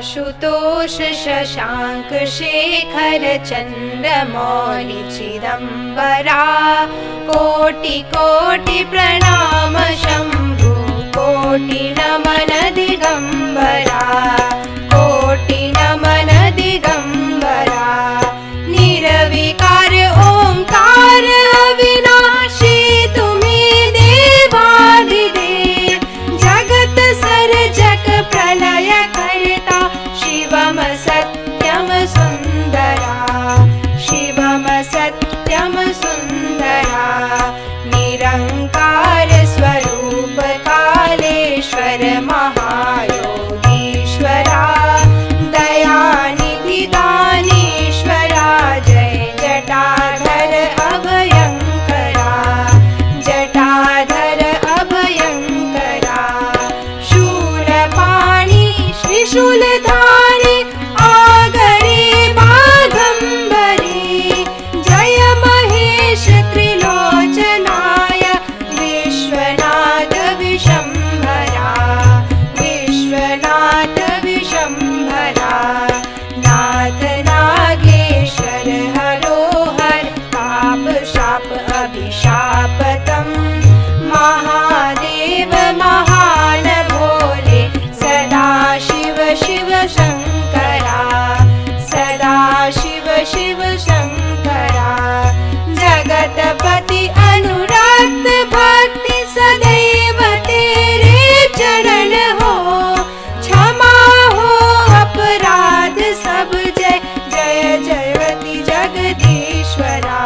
आशुतोष शशांक शेखर चंद्रमौलि चिदंबरा कोटि कोटि प्रणाम शंभु कोटि नमन दिगंबरा कोटि नमन दिगंबरा निर्विकार ओंकार अविनाशी तुम्ही देवाधिदेव जगत सर्जक प्रलय करता शिवम सत्यम सुंदरा शिवम सत्यम सुंदरा निरंकार स्वरूप कालेश्वर महायोगीश्वरा दयानिधि दानीश्वरा जय जटाधर अभयंकरा जटाधर अभयंकरा शूलपाणि त्रिशूलधारी आगरे बाघंबरी जय महेश त्रिलोचनाय विश्वनाथ विशंभरा विश्वनाथ विशंभरा नाथ नागेश्वर हरोहर पाप शाप अभिशापतम महादेव महान भोले सदा शिव शिव शंकरा सदा शिव शिव शंकरा जगतपति अनुरक्त भक्ति सदैव तेरे चरण हो क्षमा हो अपराध सब जय जय जगति जगदीश्वरा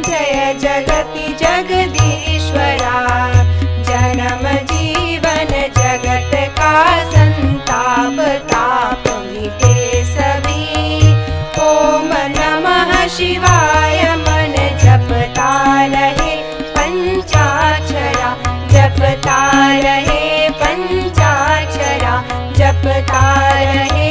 जय जगति जगदीश्वरा जन्म जीवन जगत का संताप ताप मिटे सभी ओम नमः शिवाय मन जपता रहे पंचाक्षरा जपता रहे पंचाक्षरा जपता रहे